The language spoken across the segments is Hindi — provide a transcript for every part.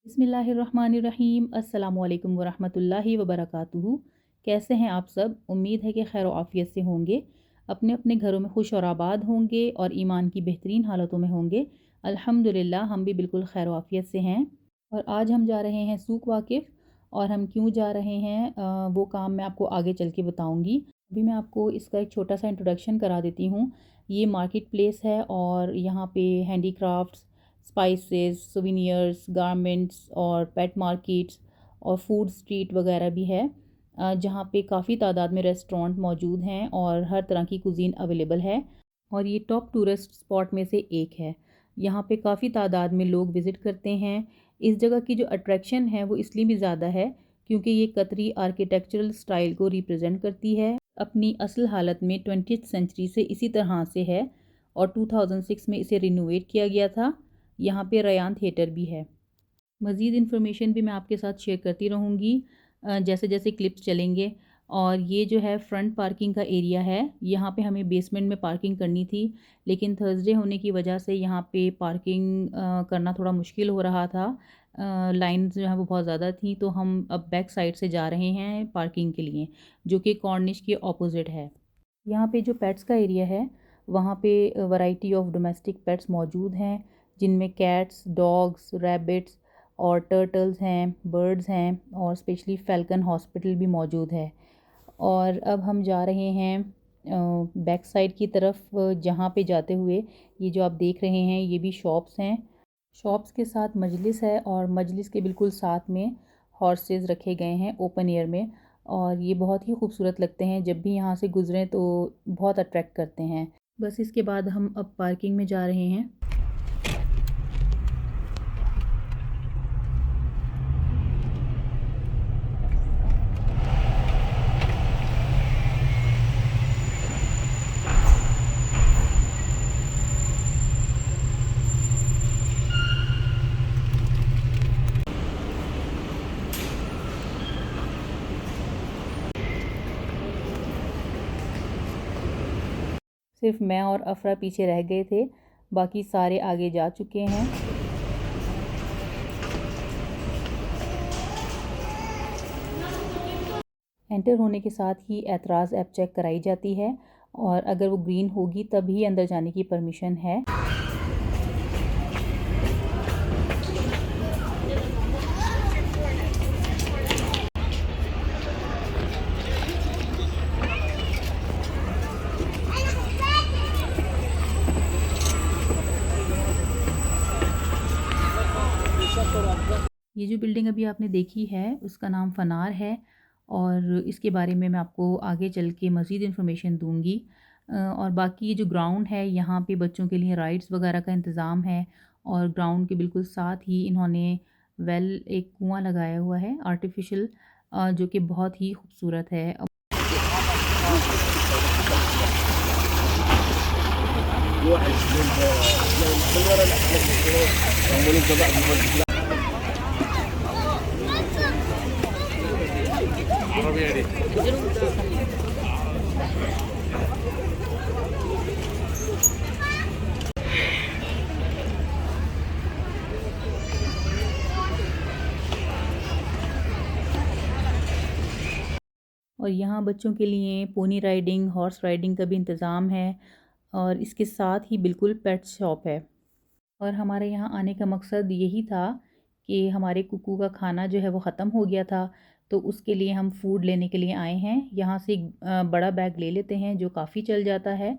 बिस्मिल्लाहिर्रहमानिर्रहीम अस्सलामुअलैकुम वरहमतुल्लाहि वबरकातुहू। कैसे हैं आप सब? उम्मीद है कि खैर आफ़ियत से होंगे, अपने अपने घरों में खुश और आबाद होंगे और ईमान की बेहतरीन हालतों में होंगे। अल्हम्दुलिल्लाह हम भी बिल्कुल खैर आफ़ियत से हैं। और आज हम जा रहे हैं सूक़ वाक़िफ़, और हम क्यों जा रहे हैं वो काम मैं आपको आगे चल के बताऊँगी। अभी मैं आपको इसका एक छोटा सा इंट्रोडक्शन करा देती हूँ। ये मार्केट प्लेस है और यहाँ पे हैंडीक्राफ्ट्स, स्पाइसेस, सोवेनिर्स, गारमेंट्स और पेट मार्केट्स और फूड स्ट्रीट वगैरह भी है, जहाँ पे काफ़ी तादाद में रेस्टोरेंट मौजूद हैं और हर तरह की कुज़ीन अवेलेबल है। और ये टॉप टूरिस्ट स्पॉट में से एक है। यहाँ पे काफ़ी तादाद में लोग विज़िट करते हैं। इस जगह की जो अट्रैक्शन है वो इसलिए भी ज़्यादा है क्योंकि ये कतरी आर्किटेक्चरल स्टाइल को रिप्रेजेंट करती है। अपनी असल हालत में 20th सेंचुरी से इसी तरह से है और 2006 में इसे रिनोवेट किया गया था। यहाँ पे रयान थिएटर भी है। मज़ीद इन्फॉर्मेशन भी मैं आपके साथ शेयर करती रहूँगी जैसे जैसे क्लिप्स चलेंगे। और ये जो है फ्रंट पार्किंग का एरिया है। यहाँ पे हमें बेसमेंट में पार्किंग करनी थी, लेकिन थर्सडे होने की वजह से यहाँ पे पार्किंग करना थोड़ा मुश्किल हो रहा था। लाइन्स जो है वो बहुत ज़्यादा थी, तो हम अब बैक साइड से जा रहे हैं पार्किंग के लिए, जो कि कॉर्निश के ऑपोजिट है। यहाँ पे जो पेट्स का एरिया है वहाँ पे वैरायटी ऑफ डोमेस्टिक पेट्स मौजूद हैं, जिनमें कैट्स, डॉग्स, रैबिट्स और टर्टल्स हैं, बर्ड्स हैं और स्पेशली फ़ैल्कन हॉस्पिटल भी मौजूद है। और अब हम जा रहे हैं बैक साइड की तरफ, जहाँ पे जाते हुए ये जो आप देख रहे हैं ये भी शॉप्स हैं। शॉप्स के साथ मजलिस है और मजलिस के बिल्कुल साथ में हॉर्सेस रखे गए हैं ओपन एयर में, और ये बहुत ही खूबसूरत लगते हैं। जब भी यहाँ से गुज़रें तो बहुत अट्रैक्ट करते हैं। बस इसके बाद हम अब पार्किंग में जा रहे हैं। सिर्फ मैं और अफ़रा पीछे रह गए थे, बाकी सारे आगे जा चुके हैं। एंटर होने के साथ ही एतराज़ ऐप चेक कराई जाती है, और अगर वो ग्रीन होगी तभी अंदर जाने की परमिशन है। ये जो बिल्डिंग अभी आपने देखी है उसका नाम फ़नार है, और इसके बारे में मैं आपको आगे चल के मज़ीद इन्फॉर्मेशन दूँगी। और बाकी ये जो ग्राउंड है यहाँ पे बच्चों के लिए राइड्स वगैरह का इंतज़ाम है, और ग्राउंड के बिल्कुल साथ ही इन्होंने वेल एक कुआँ लगाया हुआ है आर्टिफ़िशियल, जो कि बहुत ही खूबसूरत है। और यहाँ बच्चों के लिए पोनी राइडिंग, हॉर्स राइडिंग का भी इंतज़ाम है, और इसके साथ ही बिल्कुल पेट शॉप है। और हमारे यहाँ आने का मकसद यही था कि हमारे कुकू का खाना जो है वो ख़त्म हो गया था, तो उसके लिए हम फ़ूड लेने के लिए आए हैं। यहाँ से एक बड़ा बैग ले लेते हैं जो काफ़ी चल जाता है।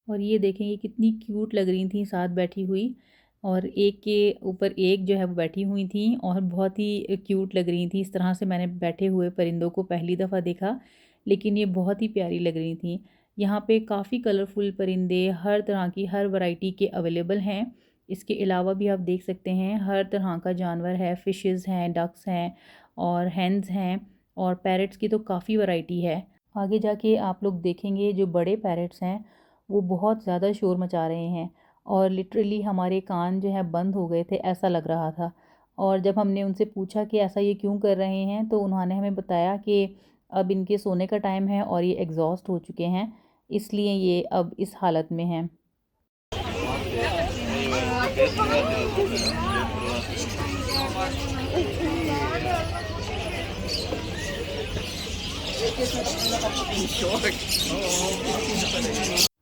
और ये देखें ये कितनी क्यूट लग रही थी साथ बैठी हुई, और एक के ऊपर एक जो है वो बैठी हुई थी और बहुत ही क्यूट लग रही थी। इस तरह से मैंने बैठे हुए परिंदों को पहली दफ़ा देखा, लेकिन ये बहुत ही प्यारी लग रही थी। यहाँ पे काफ़ी कलरफुल परिंदे हर तरह की हर वैरायटी के अवेलेबल हैं। इसके अलावा भी आप देख सकते हैं हर तरह का जानवर है, फ़िशेज़ हैं, डक्स हैं और हैंस हैं, और पैरट्स की तो काफ़ी वैरायटी है। आगे जाके आप लोग देखेंगे जो बड़े पैरट्स हैं वो बहुत ज़्यादा शोर मचा रहे हैं, और लिटरली हमारे कान जो है बंद हो गए थे ऐसा लग रहा था। और जब हमने उनसे पूछा कि ऐसा ये क्यों कर रहे हैं, तो उन्होंने हमें बताया कि अब इनके सोने का टाइम है और ये एग्जॉस्ट हो चुके हैं, इसलिए ये अब इस हालत में हैं।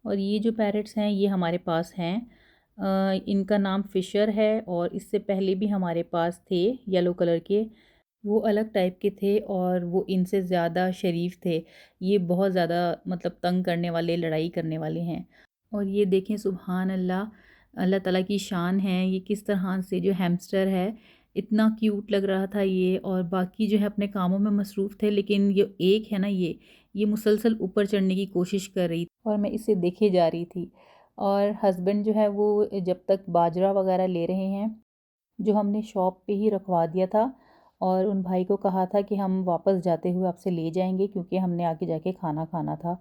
और ये जो पैरट्स हैं ये हमारे पास हैं। इनका नाम फ़िशर है और इससे पहले भी हमारे पास थे येलो कलर के। वो अलग टाइप के थे और वो इनसे ज़्यादा शरीफ थे। ये बहुत ज़्यादा मतलब तंग करने वाले, लड़ाई करने वाले हैं। और ये देखें, सुबहान अल्लाह, अल्लाह ताला की शान है। ये किस तरह से जो हैमस्टर है, इतना क्यूट लग रहा था ये, और बाकी जो है अपने कामों में मसरूफ़ थे, लेकिन ये एक है ना, ये मुसलसल ऊपर चढ़ने की कोशिश कर रही थी और मैं इसे देखे जा रही थी। और हस्बैंड जो है वो जब तक बाजरा वगैरह ले रहे हैं, जो हमने शॉप पे ही रखवा दिया था, और उन भाई को कहा था कि हम वापस जाते हुए आपसे ले जाएंगे क्योंकि हमने आगे जाके खाना खाना था।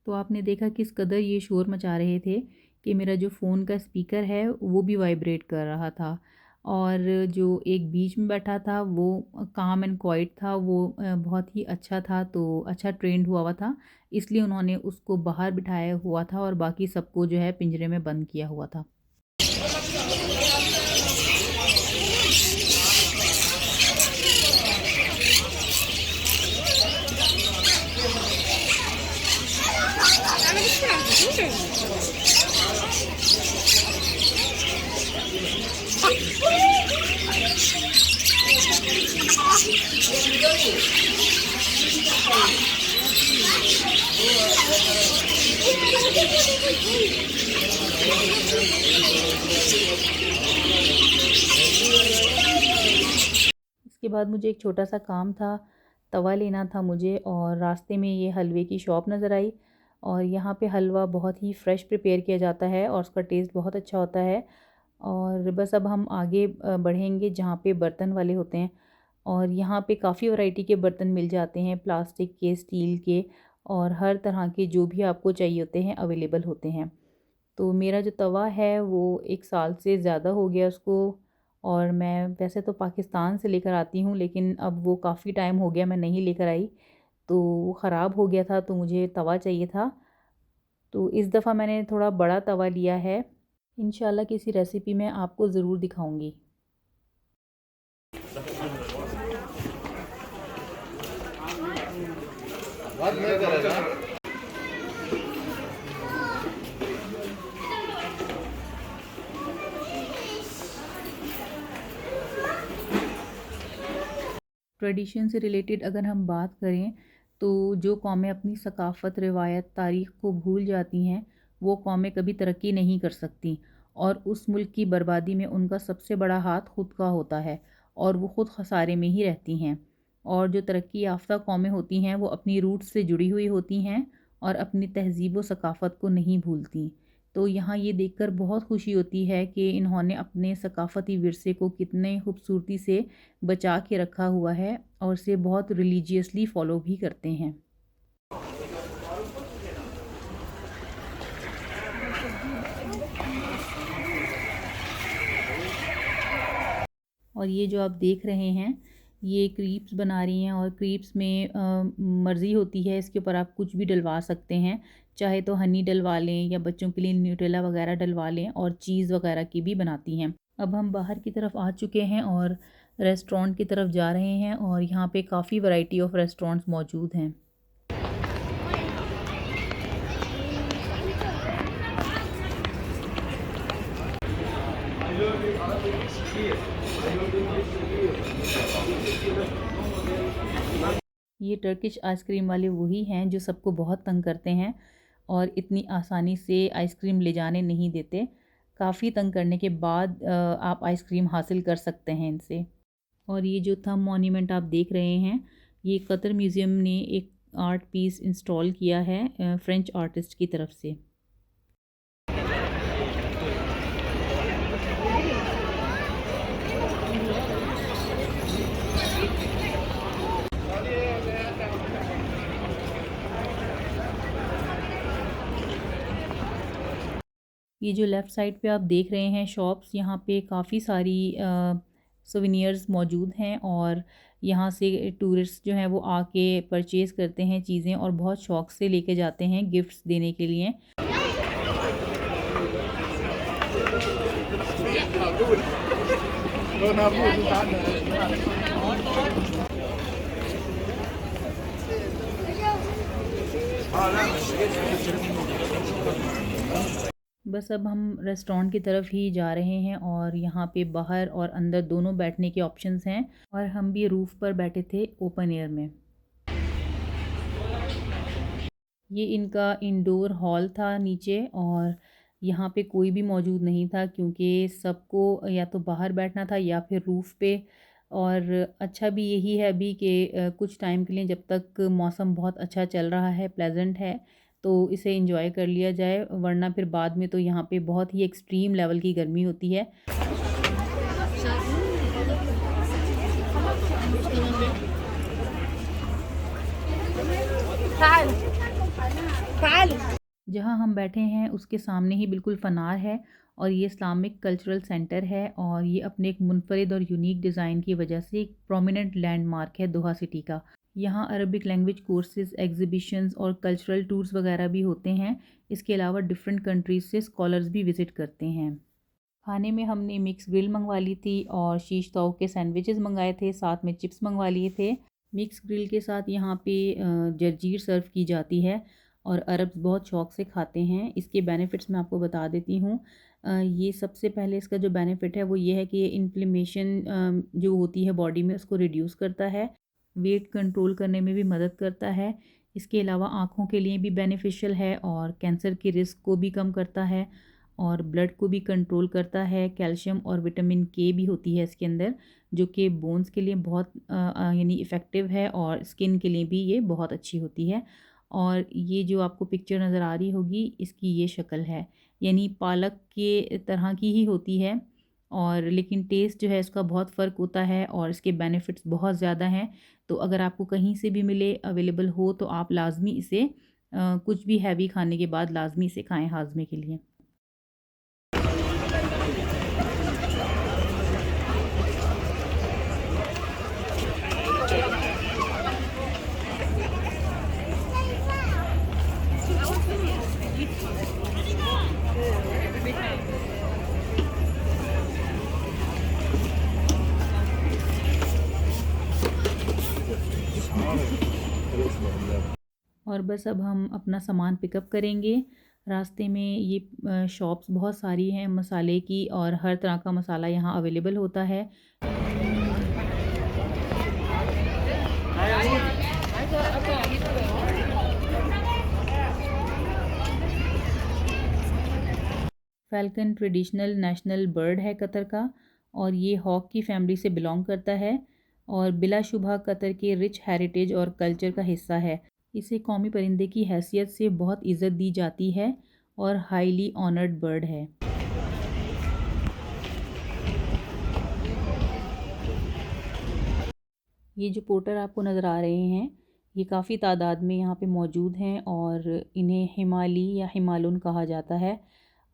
तो आपने देखा किस कदर ये शोर मचा रहे थे कि मेरा जो फ़ोन का स्पीकर है वो भी वाइब्रेट कर रहा था, और जो एक बीच में बैठा था वो काम एंड क्वाइट था, वो बहुत ही अच्छा था, तो अच्छा ट्रेंड हुआ था, इसलिए उन्होंने उसको बाहर बिठाया हुआ था और बाकी सबको जो है पिंजरे में बंद किया हुआ था। इसके बाद मुझे एक छोटा सा काम था, तवा लेना था मुझे, और रास्ते में ये हलवे की शॉप नज़र आई, और यहाँ पे हलवा बहुत ही फ़्रेश प्रिपेयर किया जाता है और उसका टेस्ट बहुत अच्छा होता है। और बस अब हम आगे बढ़ेंगे जहाँ पे बर्तन वाले होते हैं, और यहाँ पे काफ़ी वैरायटी के बर्तन मिल जाते हैं, प्लास्टिक के, स्टील के, और हर तरह के जो भी आपको चाहिए होते हैं अवेलेबल होते हैं। तो मेरा जो तवा है वो 1 साल से ज़्यादा हो गया उसको, और मैं वैसे तो पाकिस्तान से लेकर आती हूँ, लेकिन अब वो काफ़ी टाइम हो गया मैं नहीं लेकर आई, तो वो ख़राब हो गया था, तो मुझे तवा चाहिए था। तो इस दफ़ा मैंने थोड़ा बड़ा तवा लिया है। इंशाल्लाह किसी रेसिपी में आपको ज़रूर दिखाऊंगी। ट्रेडिशन से रिलेटेड अगर हम बात करें, तो जो कौमें अपनी सकाफ़त, रिवायत, तारीख़ को भूल जाती हैं, वो कौमें कभी तरक्की नहीं कर सकती, और उस मुल्क की बर्बादी में उनका सबसे बड़ा हाथ खुद का होता है, और वो ख़ुद खसारे में ही रहती हैं। और जो तरक्की याफ़्ता कौमें होती हैं वो अपनी रूट्स से जुड़ी हुई होती हैं और अपनी तहज़ीब व सकाफ़त को नहीं भूलती। तो यहाँ ये देखकर बहुत खुशी होती है कि इन्होंने अपने सकाफ़ती विरसे को कितने खूबसूरती से बचा के रखा हुआ है, और इसे बहुत रिलीजियसली फ़ॉलो भी करते हैं। और ये जो आप देख रहे हैं, ये क्रीप्स बना रही हैं, और क्रीप्स में मर्ज़ी होती है, इसके ऊपर आप कुछ भी डलवा सकते हैं, चाहे तो हनी डलवा लें या बच्चों के लिए न्यूटेला वगैरह डलवा लें, और चीज़ वगैरह की भी बनाती हैं। अब हम बाहर की तरफ आ चुके हैं और रेस्टोरेंट की तरफ जा रहे हैं, और यहाँ पे काफ़ी वैरायटी ऑफ रेस्टोरेंट्स मौजूद हैं। ये टर्किश आइसक्रीम वाले वही हैं जो सबको बहुत तंग करते हैं, और इतनी आसानी से आइसक्रीम ले जाने नहीं देते। काफ़ी तंग करने के बाद आप आइसक्रीम हासिल कर सकते हैं इनसे। और ये जो थंब मॉन्यूमेंट आप देख रहे हैं, ये कतर म्यूज़ियम ने एक आर्ट पीस इंस्टॉल किया है फ्रेंच आर्टिस्ट की तरफ से। ये जो लेफ़्ट साइड पे आप देख रहे हैं शॉप्स, यहाँ पे काफ़ी सारी सोवेनिर्स मौजूद हैं और यहाँ से टूरिस्ट जो हैं वो आके परचेज़ करते हैं चीज़ें और बहुत शौक़ से लेके जाते हैं गिफ्ट्स देने के लिए। बस अब हम रेस्टोरेंट की तरफ ही जा रहे हैं और यहाँ पे बाहर और अंदर दोनों बैठने के ऑप्शंस हैं और हम भी रूफ़ पर बैठे थे ओपन एयर में। ये इनका इंडोर हॉल था नीचे और यहाँ पे कोई भी मौजूद नहीं था क्योंकि सबको या तो बाहर बैठना था या फिर रूफ़ पे। और अच्छा भी यही है अभी कि कुछ टाइम के लिए जब तक मौसम बहुत अच्छा चल रहा है, प्लेजेंट है, तो इसे एंजॉय कर लिया जाए, वरना फिर बाद में तो यहाँ पे बहुत ही एक्सट्रीम लेवल की गर्मी होती है। जहाँ हम बैठे हैं उसके सामने ही बिल्कुल फ़नार है और ये इस्लामिक कल्चरल सेंटर है और ये अपने एक मुनफरिद और यूनिक डिज़ाइन की वजह से एक प्रोमिनेंट लैंडमार्क है दोहा सिटी का। यहाँ अरबिक लैंग्वेज कोर्सेज़, एग्ज़िबिशंस और कल्चरल टूर्स वगैरह भी होते हैं। इसके अलावा डिफरेंट कंट्रीज़ से स्कॉलर्स भी विज़िट करते हैं। खाने में हमने मिक्स ग्रिल मंगवा ली थी और शीश ताव के सैंडविचेस मंगाए थे, साथ में चिप्स मंगवा लिए थे। मिक्स ग्रिल के साथ यहाँ पे जर्जीर सर्व की जाती है और अरब्स बहुत शौक़ से खाते हैं। इसके बेनिफिट्स मैं आपको बता देती हूँ। ये सबसे पहले इसका जो बेनिफिट है वो ये है कि ये इन्फ्लेमेशन जो होती है बॉडी में उसको रिड्यूस करता है, वेट कंट्रोल करने में भी मदद करता है। इसके अलावा आँखों के लिए भी बेनिफिशियल है और कैंसर के रिस्क को भी कम करता है और ब्लड को भी कंट्रोल करता है। कैल्शियम और विटामिन के भी होती है इसके अंदर, जो कि बोन्स के लिए बहुत यानी इफ़ेक्टिव है और स्किन के लिए भी ये बहुत अच्छी होती है। और ये जो आपको पिक्चर नज़र आ रही होगी, इसकी ये शक्ल है, यानी पालक के तरह की ही होती है और लेकिन टेस्ट जो है इसका बहुत फ़र्क होता है और इसके बेनिफिट्स बहुत ज़्यादा हैं। तो अगर आपको कहीं से भी मिले, अवेलेबल हो, तो आप लाज़मी इसे कुछ भी हैवी खाने के बाद लाज़मी इसे खाएँ हाज़मे के लिए। और बस अब हम अपना सामान पिकअप करेंगे। रास्ते में ये शॉप्स बहुत सारी हैं मसाले की और हर तरह का मसाला यहाँ अवेलेबल होता है। फ़ैल्कन ट्रेडिशनल नेशनल बर्ड है कतर का और ये हॉक की फैमिली से बिलोंग करता है और बिलाशुबा कतर के रिच हेरिटेज और कल्चर का हिस्सा है। इसे कौमी परिंदे की हैसियत से बहुत इज़्ज़त दी जाती है और हाईली ऑनर्ड बर्ड है। ये जो पोर्टर आपको नज़र आ रहे हैं, ये काफ़ी तादाद में यहाँ पे मौजूद हैं और इन्हें हिमाली या हिमालुन कहा जाता है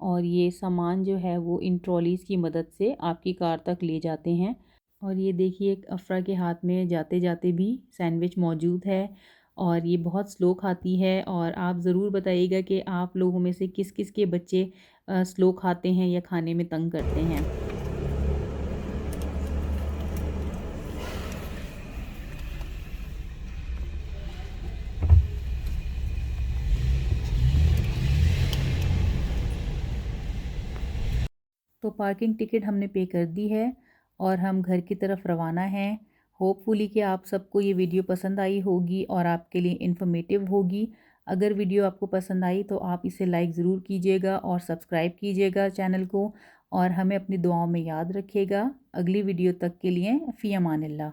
और ये सामान जो है वो इन ट्रॉलीज़ की मदद से आपकी कार तक ले जाते हैं। और ये देखिए एक अफ़रा के हाथ में जाते जाते भी सैंडविच मौजूद है और ये बहुत स्लो खाती है और आप ज़रूर बताइएगा कि आप लोगों में से किस किस के बच्चे स्लो खाते हैं या खाने में तंग करते हैं। तो पार्किंग टिकट हमने पे कर दी है और हम घर की तरफ रवाना हैं। होपफुली कि आप सबको ये वीडियो पसंद आई होगी और आपके लिए इन्फॉर्मेटिव होगी। अगर वीडियो आपको पसंद आई तो आप इसे लाइक ज़रूर कीजिएगा और सब्सक्राइब कीजिएगा चैनल को, और हमें अपनी दुआओं में याद रखिएगा। अगली वीडियो तक के लिए फ़ी अमानिल्लाह।